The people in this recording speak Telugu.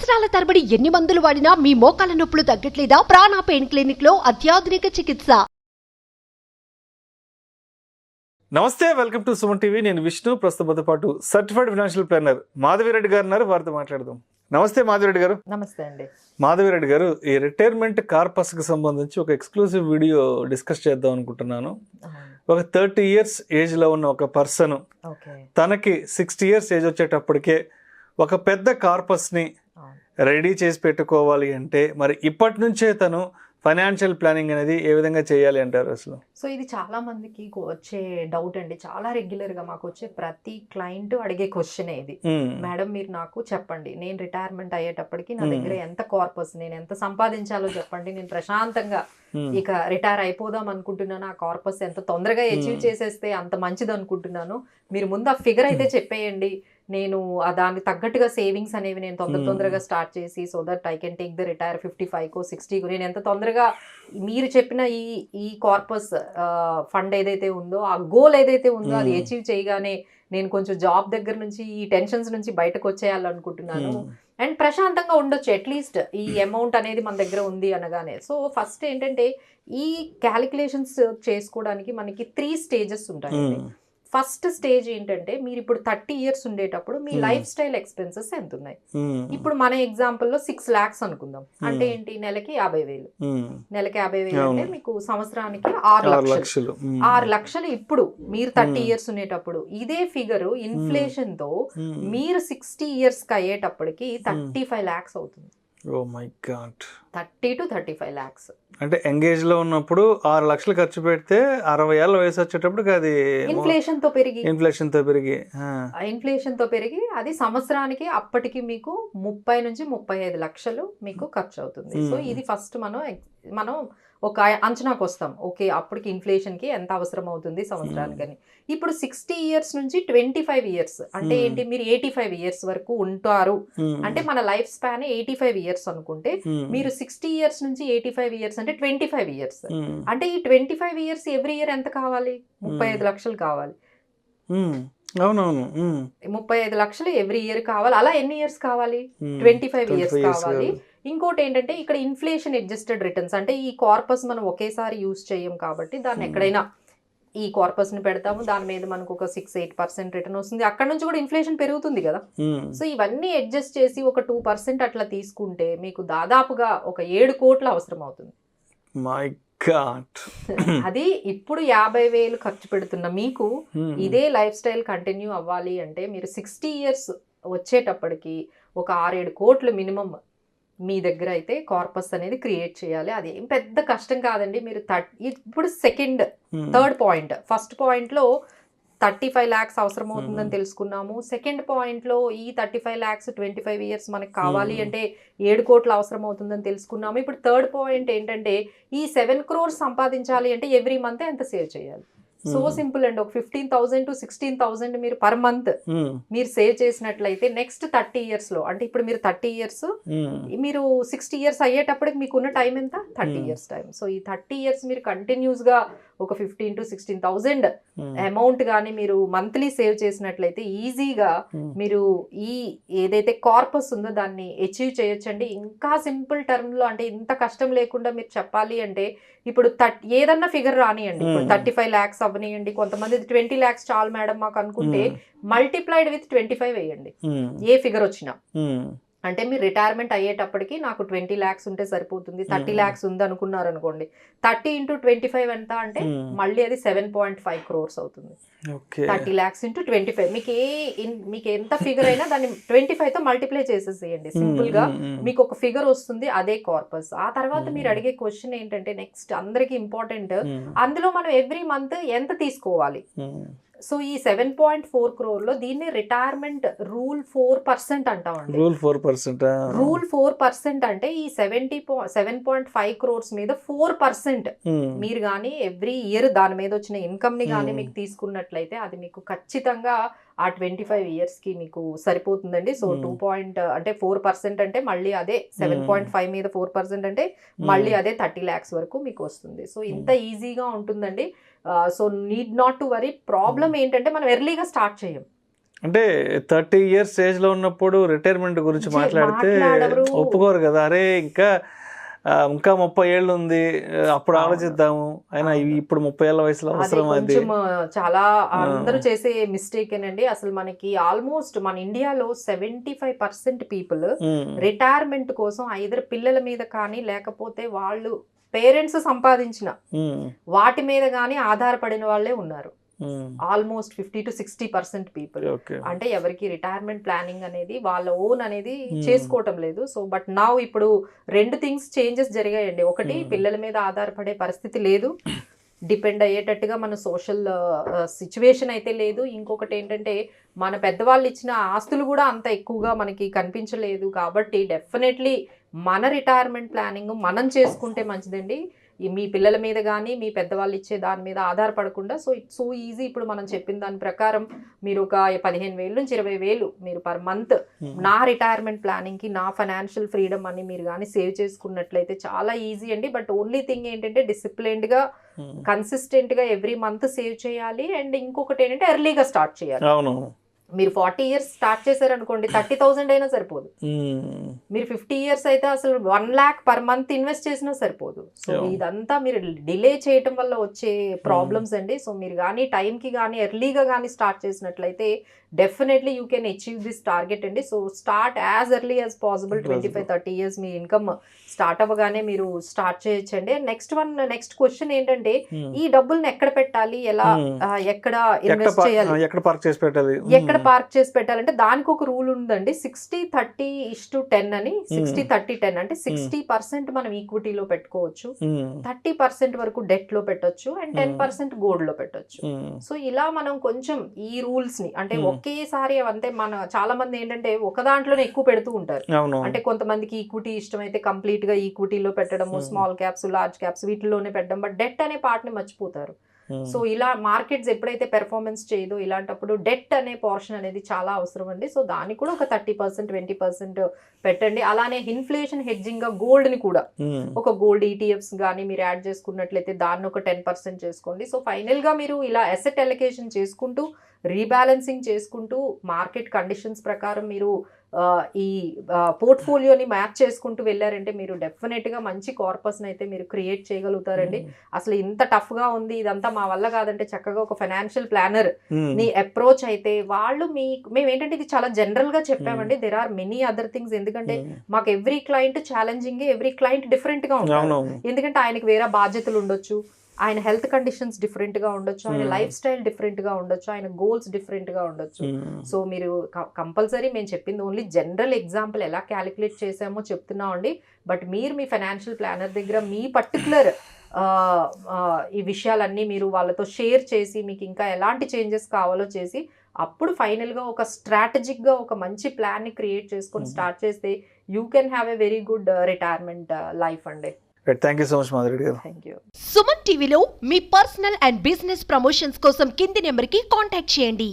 సంవత్సరాల తరబడి ఎన్ని మందులు వాడినా మీ మోకాల నొప్పులు తగ్గట్లేదా? ప్రాణ పెయిన్ క్లినిక్ లో అత్యాధునిక చికిత్స. నమస్తే, వెల్కమ్ టు సుమన్ టీవీ. నేను విష్ణు. ప్రస్తుతంతో పాటు సర్టిఫైడ్ ఫైనాన్షియల్ ప్లానర్ మాధవిరెడ్డి గారు ఉన్నారు. వారితో మాట్లాడదాం. నమస్తే మాధవిరెడ్డి గారు. నమస్తే అండి. మాధవిరెడ్డి గారు, ఈ రిటైర్మెంట్ కార్పస్ కి సంబంధించి ఒక ఎక్స్క్లూసివ్ వీడియో డిస్కస్ చేద్దాం అనుకుంటున్నాను. ఒక 30 years ఏజ్ లో ఉన్న ఒక పర్సన్ తనకి 60 years ఏజ్ వచ్చేటప్పటికే ఒక పెద్ద కార్పస్ ని రెడీ చేసి పెట్టుకోవాలి అంటే మరి ఇప్పటి నుంచే తను ఫైనాన్షియల్ ప్లానింగ్ అనేది ఏ విధంగా చేయాలి అంటారు అసలు? సో ఇది చాలా మందికి వచ్చే డౌట్ అండి. చాలా రెగ్యులర్ గా మాకు వచ్చే ప్రతి క్లయింట్ అడిగే క్వశ్చన్ ఇది. మేడం మీరు నాకు చెప్పండి, నేను రిటైర్మెంట్ అయ్యేటప్పటికి నా దగ్గర ఎంత కార్పస్, నేను ఎంత సంపాదించాలో చెప్పండి, నేను ప్రశాంతంగా ఇక రిటైర్ అయిపోదాం అనుకుంటున్నాను, ఆ కార్పస్ ఎంత తొందరగా అచీవ్ చేసేస్తే అంత మంచిది అనుకుంటున్నాను, మీరు ముందు ఆ ఫిగర్ అయితే చెప్పేయండి, నేను దానికి తగ్గట్టుగా సేవింగ్స్ అనేవి నేను తొందరగా స్టార్ట్ చేసి so that I can take the retire 55కో 60కో నేను ఎంత తొందరగా మీరు చెప్పిన ఈ కార్పస్ ఫండ్ ఏదైతే ఉందో, ఆ గోల్ ఏదైతే ఉందో అది అచీవ్ చేయగానే నేను కొంచెం జాబ్ దగ్గర నుంచి ఈ టెన్షన్స్ నుంచి బయటకు వచ్చేయాలనుకుంటున్నాను అండ్ ప్రశాంతంగా ఉండొచ్చు, అట్లీస్ట్ ఈ అమౌంట్ అనేది మన దగ్గర ఉంది అనగానే. సో ఫస్ట్ ఏంటంటే ఈ క్యాలిక్యులేషన్స్ చేసుకోవడానికి మనకి 3 stages ఉంటాయండి. ఫస్ట్ స్టేజ్ ఏంటంటే మీరు ఇప్పుడు 30 years ఉండేటప్పుడు మీ లైఫ్ స్టైల్ ఎక్స్పెన్సెస్ ఎంత ఉన్నాయి. ఇప్పుడు మన ఎగ్జాంపుల్లో 6 lakhs అనుకుందాం. అంటే ఏంటి, నెలకి 50,000. నెలకి 50,000 అంటే మీకు సంవత్సరానికి 6 లక్షలు. 6 లక్షలు ఇప్పుడు మీరు 30 years ఉండేటప్పుడు. ఇదే ఫిగర్ ఇన్ఫ్లేషన్ తో మీరు 60 years కి అయ్యేటప్పటికి 35 lakhs అవుతుంది. Oh my god. 30 to 35 lakhs. అంటే ఎంగేజ్ లో ఉన్నప్పుడు 6 లక్షలు ఖర్చు పెడితే 60 ఏళ్ళ వయసు వచ్చేటప్పటికి అది ఇన్ఫ్లేషన్ తో పెరిగి అది సంవత్సరానికి అప్పటికి మీకు 30 నుంచి 35 లక్షలు మీకు ఖర్చు అవుతుంది. సో ఇది ఫస్ట్ మనం ఒక అంచనాకు వస్తాం. ఓకే, అప్పటికి ఇన్ఫ్లేషన్ కి ఎంత అవసరం అవుతుంది సంవత్సరానికని. ఇప్పుడు 60 years నుంచి 25 years అంటే ఏంటి, మీరు 85 years వరకు ఉంటారు అంటే మన లైఫ్ స్పాన్ 85 years అనుకుంటే మీరు 60 years నుంచి 85 years అంటే 25 years. అంటే ఈ 25 years ఎవ్రీ ఇయర్ ఎంత కావాలి, 35 లక్షలు కావాలి. అవునవును, 35 లక్షలు ఎవ్రీ ఇయర్ కావాలి. అలా ఎన్ని ఇయర్స్ కావాలి, 25 years కావాలి. ఇంకోటి ఏంటంటే ఇక్కడ ఇన్ఫ్లేషన్ అడ్జస్టెడ్ రిటర్న్స్ అంటే ఈ కార్పస్ మనం ఒకేసారి యూజ్ చేయం కాబట్టి దాన్ని ఎక్కడైనా ఈ కార్పస్ ని పెడతాము, దాని మీద మనకు ఒక 6-8% రిటర్న్ వస్తుంది. అక్కడ నుంచి కూడా ఇన్ఫ్లేషన్ పెరుగుతుంది కదా. సో ఇవన్నీ అడ్జస్ట్ చేసి ఒక 2% అట్లా తీసుకుంటే మీకు దాదాపుగా ఒక 7 కోట్ల అవసరం అవుతుంది. My God. అది ఇప్పుడు 50,000 ఖర్చు పెడుతున్న మీకు ఇదే లైఫ్ స్టైల్ కంటిన్యూ అవ్వాలి అంటే మీరు 60 years వచ్చేటప్పటికి ఒక 6-7 కోట్లు మినిమం మీ దగ్గర అయితే కార్పస్ అనేది క్రియేట్ చేయాలి. అది ఏం పెద్ద కష్టం కాదండి. మీరు ఇప్పుడు థర్డ్ పాయింట్, ఫస్ట్ పాయింట్ లో 35 lakhs అవసరం అవుతుందని తెలుసుకున్నాము. సెకండ్ పాయింట్ లో ఈ 35 lakhs 25 years మనకి కావాలి అంటే 7 కోట్ల అవసరం అవుతుందని తెలుసుకున్నాము. ఇప్పుడు థర్డ్ పాయింట్ ఏంటంటే ఈ 7 crores సంపాదించాలి అంటే ఎవ్రీ మంత్ ఎంత సేవ్ చేయాలి. సో సింపుల్ అండి, ఒక 15,000 to 16,000 మీరు పర్ మంత్ మీరు సేవ్ చేసినట్లయితే నెక్స్ట్ 30 years లో అంటే ఇప్పుడు మీరు 30 years మీరు 60 years అయ్యేటప్పటికి మీకు ఉన్న టైం ఎంత, 30 years టైం. సో ఈ 30 years మీరు కంటిన్యూస్ గా ఒక 15,000 to 16,000 అమౌంట్ కానీ మీరు మంత్లీ సేవ్ చేసినట్లయితే ఈజీగా మీరు ఈ ఏదైతే కార్పస్ ఉందో దాన్ని అచీవ్ చేయొచ్చండి. ఇంకా సింపుల్ టర్మ్ లో అంటే ఇంత కష్టం లేకుండా మీరు చెప్పాలి అంటే ఇప్పుడు ఏదన్నా ఫిగర్ రానియండి, ఇప్పుడు 35 lakhs అవ్వనియండి, కొంతమంది 20 lakhs చాలు మేడం మాకు అనుకుంటే మల్టిప్లైడ్ విత్ 25 వేయండి ఏ ఫిగర్ వచ్చినా. అంటే మీరు రిటైర్మెంట్ అయ్యేటప్పటికి నాకు 20 lakhs ఉంటే సరిపోతుంది, 30 lakhs ఉంది అనుకున్నారు అనుకోండి, 30 into 25 ఎంత అంటే మళ్ళీ అది 7.5 crores అవుతుంది. 30 lakhs into 25 మీకు ఎంత ఫిగర్ అయినా దాన్ని 25 తో మల్టిప్లై చేసేసేయండి. సింపుల్ గా మీకు ఒక ఫిగర్ వస్తుంది, అదే కార్పస్. ఆ తర్వాత మీరు అడిగే క్వశ్చన్ ఏంటంటే నెక్స్ట్ అందరికి ఇంపార్టెంట్, అందులో మనం ఎవ్రీ మంత్ ఎంత తీసుకోవాలి. సో ఈ 7.4 crore లో దీన్ని రిటైర్మెంట్ రూల్ 4% అంటామండి. రూల్ 4% అంటే ఈ 7.5 crores మీద 4% మీరు కానీ ఎవ్రీ ఇయర్ దాని మీద వచ్చిన ఇన్కమ్ ని కానీ మీకు తీసుకున్నట్లయితే అది మీకు ఖచ్చితంగా ఆ 25 years కి మీకు సరిపోతుందండి. సో 4% అంటే మళ్ళీ అదే 7.5 మీద 4% అంటే మళ్ళీ అదే 30 lakhs వరకు మీకు వస్తుంది. సో ఇంత ఈజీగా ఉంటుందండి. So need not to worry. Problem ఏంటంటే మనం ఎర్లీగా స్టార్ట్ చేయం. అంటే 30 years ఏజ్ లో ఉన్నప్పుడు రిటైర్మెంట్ గురించి మాట్లాడితే మాట్లాడరు. ఒప్పుకోరు కదా, అరే ఇంకా 30 ఏళ్ళు ఉంది, అప్పుడు ఆలోచిద్దాము, అయినా ఇప్పుడు 30 ఏళ్ళ వయసులో అది అవసరం అది. కొంచెం చాలా అందరూ చేసే మిస్టేక్ ఏనండి. అసలు మనకి ఆల్మోస్ట్ మన ఇండియాలో 75% పీపుల్ రిటైర్మెంట్ కోసం ఐదర్ పిల్లల మీద కానీ లేకపోతే వాళ్ళు పేరెంట్స్ సంపాదించిన వాటి మీద కానీ ఆధారపడిన వాళ్ళే ఉన్నారు. Almost 50 to 60% people. అంటే ఎవరికి రిటైర్మెంట్ ప్లానింగ్ అనేది వాళ్ళ ఓన్ అనేది చేసుకోవటం లేదు. సో బట్ నా ఇప్పుడు 2 థింగ్స్ చేంజెస్ జరిగాయండి. ఒకటి, పిల్లల మీద ఆధారపడే పరిస్థితి లేదు, డిపెండ్ అయ్యేటట్టుగా మన సోషల్ సిచ్యువేషన్ అయితే లేదు. ఇంకొకటి ఏంటంటే మన పెద్దవాళ్ళు ఇచ్చిన ఆస్తులు కూడా అంత ఎక్కువగా మనకి కనిపించలేదు. కాబట్టి డెఫినెట్లీ మన రిటైర్మెంట్ ప్లానింగ్ మనం చేసుకుంటే మంచిదండి. మీ పిల్లల మీద కానీ మీ పెద్దవాళ్ళు ఇచ్చే దాని మీద ఆధారపడకుండా. So it's so easy. ఇప్పుడు మనం చెప్పిన దాని ప్రకారం మీరు ఒక 15,000 నుంచి 20,000 మీరు పర్ మంత్ నా రిటైర్మెంట్ ప్లానింగ్కి, నా ఫైనాన్షియల్ ఫ్రీడమ్ అని మీరు కానీ సేవ్ చేసుకున్నట్లయితే చాలా ఈజీ అండి. బట్ ఓన్లీ థింగ్ ఏంటంటే డిసిప్లిన్డ్గా కన్సిస్టెంట్గా ఎవ్రీ మంత్ సేవ్ చేయాలి. అండ్ ఇంకొకటి ఏంటంటే ఎర్లీగా స్టార్ట్ చేయాలి. మీరు 40 years స్టార్ట్ చేశారనుకోండి, 30,000 అయినా సరిపోదు. మీరు 50 years అయితే అసలు 1 lakh పర్ మంత్ ఇన్వెస్ట్ చేసినా సరిపోదు. సో ఇదంతా మీరు డిలే చేయటం వల్ల వచ్చే ప్రాబ్లమ్స్ అండి. సో మీరు కానీ టైంకి కానీ ఎర్లీగా కానీ స్టార్ట్ చేసినట్లయితే definitely you can achieve this target అండి. So start as early as possible. 25-30 years మీ ఇన్కమ్ స్టార్ట్ అవ్వగానే మీరు స్టార్ట్ చేయొచ్చండి. నెక్స్ట్ క్వశ్చన్ ఏంటంటే, ఈ డబ్బుల్ని ఎక్కడ పెట్టాలి, ఎలా ఎక్కడ ఇన్వెస్ట్ చేయాలి, ఎక్కడ పార్క్ చేసి పెట్టాలి, ఎక్కడ పార్క్ చేసి పెట్టాలంటే దానికి ఒక రూల్ ఉందండి. 60-30:10 అని. 60-30-10 అంటే 60% మనం ఈక్విటీలో పెట్టుకోవచ్చు, 30% వరకు డెట్ లో పెట్టొచ్చు, అండ్ 10% గోల్డ్ లో పెట్టొచ్చు. సో ఇలా మనం కొంచెం ఈ రూల్స్ ని అంటే ఒకేసారి అంటే మన చాలా మంది ఏంటంటే ఒక దాంట్లోనే ఎక్కువ పెడుతూ ఉంటారు. అంటే కొంతమందికి ఈక్విటీ ఇష్టం అయితే కంప్లీట్ గా ఈక్విటీలో పెట్టడము, స్మాల్ క్యాప్స్, లార్జ్ క్యాప్స్ వీటిలోనే పెట్టడం, బట్ డెట్ అనే పార్ట్ ని మర్చిపోతారు. సో ఇలా మార్కెట్స్ ఎప్పుడైతే పెర్ఫార్మెన్స్ చేయదో ఇలాంటప్పుడు డెట్ అనే పోర్షన్ అనేది చాలా అవసరం అండి. సో దానికి కూడా ఒక 30% 20% పెట్టండి. అలానే ఇన్ఫ్లేషన్ హెడ్జింగ్ గా గోల్డ్ ని కూడా ఒక గోల్డ్ ఈటీఎఫ్స్ కానీ మీరు యాడ్ చేసుకున్నట్లయితే దాన్ని ఒక 10% చేసుకోండి. సో ఫైనల్ గా మీరు ఇలా అసెట్ అలొకేషన్ చేసుకుంటూ రీబ్యాలెన్సింగ్ చేసుకుంటూ మార్కెట్ కండిషన్స్ ప్రకారం మీరు ఈ పోర్ట్ఫోలియోని మ్యాచ్ చేసుకుంటూ వెళ్ళారంటే మీరు డెఫినెట్గా మంచి కార్పస్ని అయితే మీరు క్రియేట్ చేయగలుగుతారండి. అసలు ఇంత టఫ్గా ఉంది ఇదంతా మా వల్ల కాదంటే చక్కగా ఒక ఫైనాన్షియల్ ప్లానర్ ని అప్రోచ్ అయితే వాళ్ళు మేము ఏంటంటే ఇది చాలా జనరల్గా చెప్పామండి. There are many other things. ఎందుకంటే మాకు every client challenging, every client డిఫరెంట్గా ఉంటారు. ఎందుకంటే ఆయనకి వేరే బాధ్యతలు ఉండొచ్చు, ఆయన హెల్త్ కండిషన్స్ డిఫరెంట్గా ఉండొచ్చు, ఆయన లైఫ్ స్టైల్ డిఫరెంట్గా ఉండొచ్చు, ఆయన గోల్స్ డిఫరెంట్గా ఉండొచ్చు. సో మీరు కంపల్సరీ మేము చెప్పింది ఓన్లీ జనరల్ ఎగ్జాంపుల్ ఎలా క్యాలిక్యులేట్ చేసామో చెప్తున్నామండి. బట్ మీరు మీ ఫైనాన్షియల్ ప్లానర్ దగ్గర మీ పర్టికులర్ ఈ విషయాలన్నీ మీరు వాళ్ళతో షేర్ చేసి మీకు ఇంకా ఎలాంటి చేంజెస్ కావాలో చేసి అప్పుడు ఫైనల్గా ఒక స్ట్రాటజిక్గా ఒక మంచి ప్లాన్ని క్రియేట్ చేసుకొని స్టార్ట్ చేస్తే you can have a very good retirement life అండి. Thank you so much Madhuri గారు. Thank you. సుమన్ టీవీలో మీ పర్సనల్ అండ్ బిజినెస్ ప్రమోషన్స్ కోసం కింది నెంబర్కి కాంటాక్ట్ చేయండి.